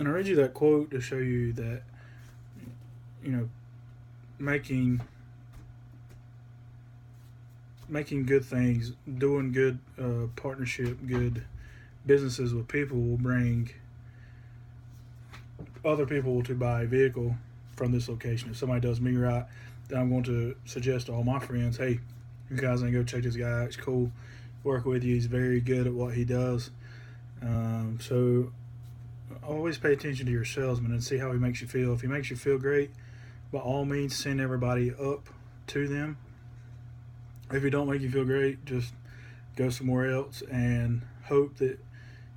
And I read you that quote to show you that, you know, making making good things, doing good partnership, good businesses with people will bring other people to buy a vehicle from this location. If somebody does me right, then I'm going to suggest to all my friends, hey, you guys ain't go check this guy out. It's cool. Work with you. He's very good at what he does. So always pay attention to your salesman and see how he makes you feel. If he makes you feel great, by all means, send everybody up to them. If he don't make you feel great, just go somewhere else and hope that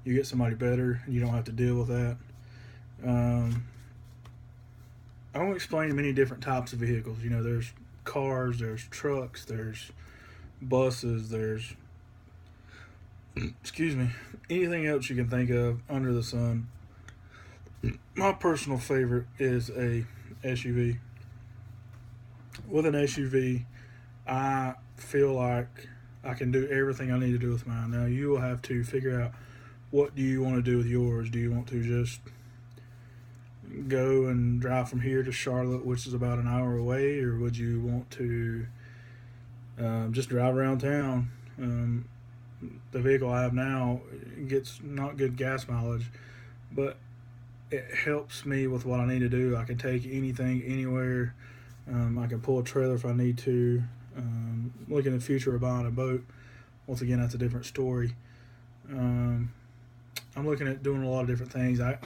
you get somebody better and you don't have to deal with that. Um, I want to explain many different types of vehicles. You know, there's cars, there's trucks, there's buses, there's excuse me, anything else you can think of under the sun. My personal favorite is a SUV. With an SUV, I feel like I can do everything I need to do with mine. Now you will have to figure out what do you want to do with yours. Do you want to just go and drive from here to Charlotte, which is about an hour away, or would you want to just drive around town? The vehicle I have now gets not good gas mileage, but it helps me with what I need to do. I can take anything, anywhere. I can pull a trailer if I need to. Looking in the future of buying a boat. Once again, that's a different story. Um, I'm looking at doing a lot of different things. The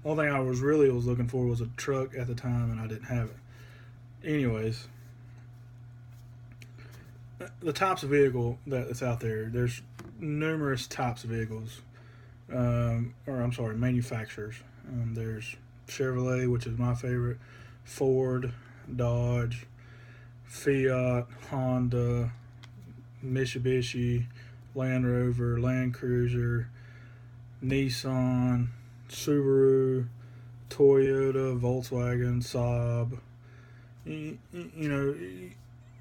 only thing I was looking for was a truck at the time, and I didn't have it. Anyways, the types of vehicle that's out there. There's numerous types of vehicles, or I'm sorry, manufacturers. There's Chevrolet, which is my favorite, Ford, Dodge, Fiat, Honda, Mitsubishi, Land Rover, Land Cruiser, Nissan, Subaru, Toyota, Volkswagen, Saab. You know,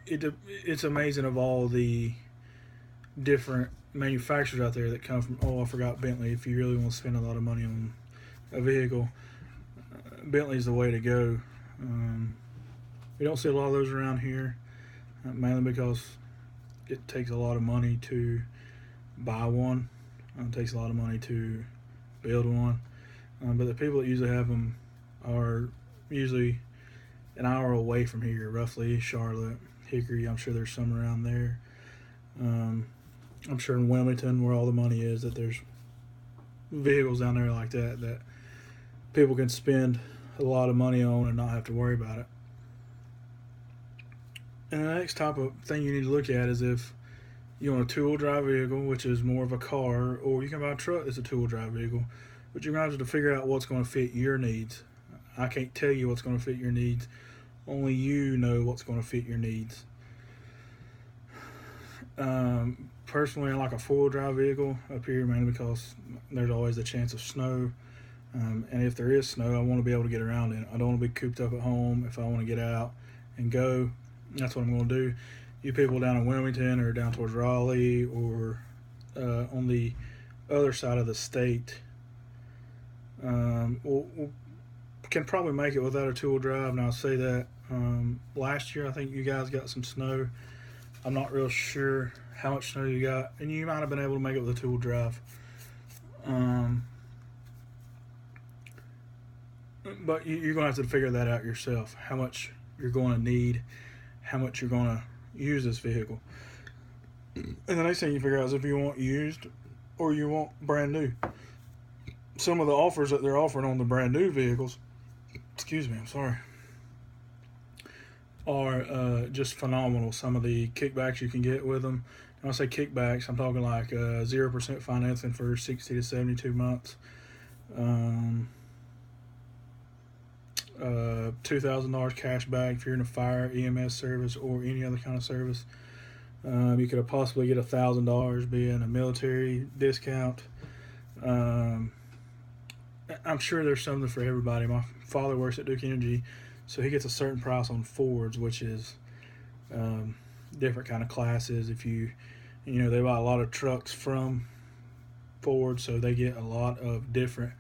it's amazing of all the different manufacturers out there that come from. Oh, I forgot Bentley. If you really want to spend a lot of money on a vehicle, Bentley's the way to go. We don't see a lot of those around here, mainly because it takes a lot of money to buy one. It takes a lot of money to build one. But the people that usually have them are usually an hour away from here, roughly Charlotte, Hickory. I'm sure there's some around there. I'm sure in Wilmington, where all the money is, that there's vehicles down there like that people can spend a lot of money on and not have to worry about it. And the next type of thing you need to look at is if you want a two-wheel drive vehicle, which is more of a car, or you can buy a truck that's a two-wheel drive vehicle. But you're going to have to figure out what's going to fit your needs. I can't tell you what's going to fit your needs. Only you know what's going to fit your needs. Personally, I like a four-wheel drive vehicle up here, mainly because there's always a chance of snow. And if there is snow, I want to be able to get around in it. I don't want to be cooped up at home. If I want to get out and go, that's what I'm going to do. You people down in Wilmington or down towards Raleigh or on the other side of the state can probably make it without a two-wheel drive. And I'll say that last year I think you guys got some snow. I'm not real sure how much snow you got, and you might have been able to make it with a two-wheel drive. But you're going to have to figure that out yourself, how much you're going to need, how much you're going to use this vehicle. And the next thing you figure out is if you want used or you want brand new. Some of the offers that they're offering on the brand new vehicles, are just phenomenal. Some of the kickbacks you can get with them. When I say kickbacks, I'm talking like 0% financing for 60 to 72 months. $2,000 cash back if you're in a fire, EMS service, or any other kind of service. You could possibly get $1,000 being a military discount. I'm sure there's something for everybody. My father works at Duke Energy, so he gets a certain price on Fords, which is different kind of classes. If they buy a lot of trucks from Ford, so they get a lot of different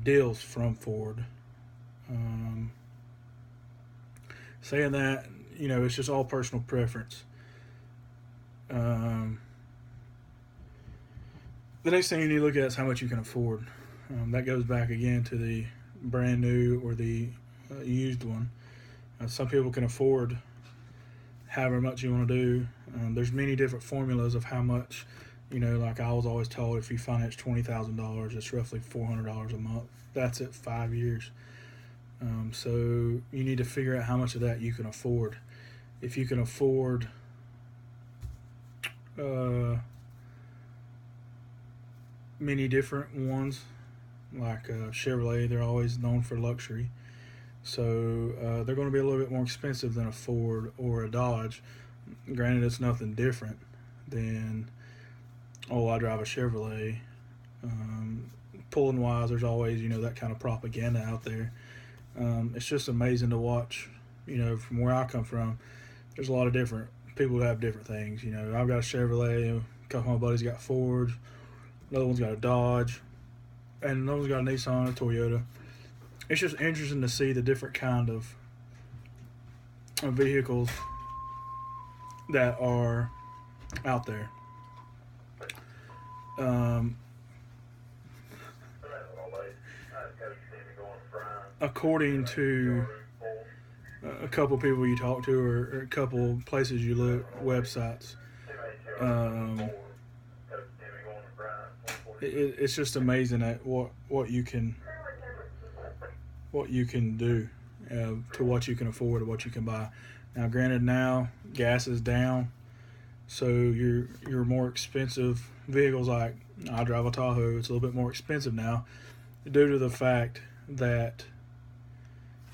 deals from Ford. Saying that, it's just all personal preference. The next thing you need to look at is how much you can afford. That goes back again to the brand new or the used one. Some people can afford however much you want to do. There's many different formulas of how much. Like I was always told, if you finance $20,000, it's roughly $400 a month. That's at 5 years. So you need to figure out how much of that you can afford. If you can afford many different ones, like Chevrolet, they're always known for luxury. So they're going to be a little bit more expensive than a Ford or a Dodge. Granted, it's nothing different than, I drive a Chevrolet. Pulling wise, there's always, that kind of propaganda out there. It's just amazing to watch, from where I come from. There's a lot of different people who have different things. I've got a Chevrolet, a couple of my buddies got Ford, another one's got a Dodge, and another one's got a Nissan, a Toyota. It's just interesting to see the different kind of vehicles that are out there. According to a couple people you talk to, or a couple places you look, websites, it's just amazing at what you can do, to what you can afford, to what you can buy. Now, granted, now gas is down, so your more expensive vehicles, like I drive a Tahoe, it's a little bit more expensive now, due to the fact that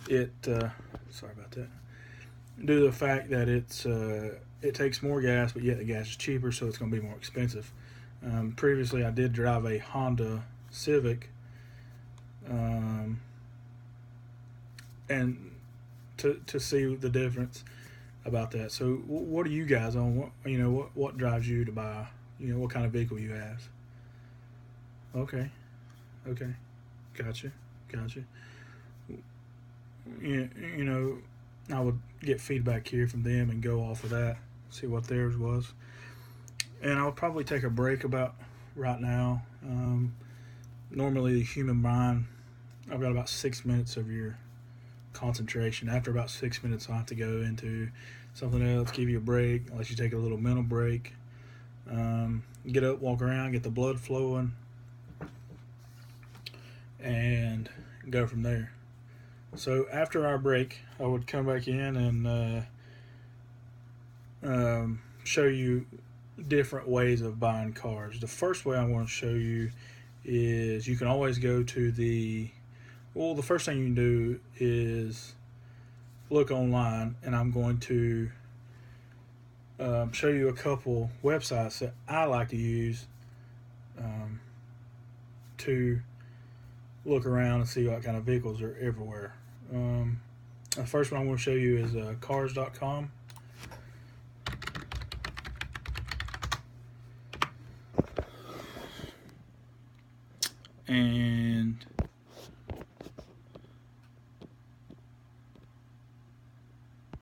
it due to the fact that it takes more gas, but yet the gas is cheaper, so it's going to be more expensive. Previously, I did drive a Honda Civic, and to see the difference about that. So, what are you guys on? What drives you to buy? What kind of vehicle you have? Okay, gotcha. I would get feedback here from them and go off of that, see what theirs was. And I'll probably take a break about right now. Normally, the human mind, I've got about 6 minutes of your concentration. After about 6 minutes, I'll have to go into something else, give you a break, let you take a little mental break. Get up, walk around, get the blood flowing, and go from there. So after our break, I would come back in and show you different ways of buying cars. The first way I want to show you is you can always go to the first thing you can do is look online, and I'm going to show you a couple websites that I like to use to look around and see what kind of vehicles are everywhere. The first one I want to show you is cars.com. And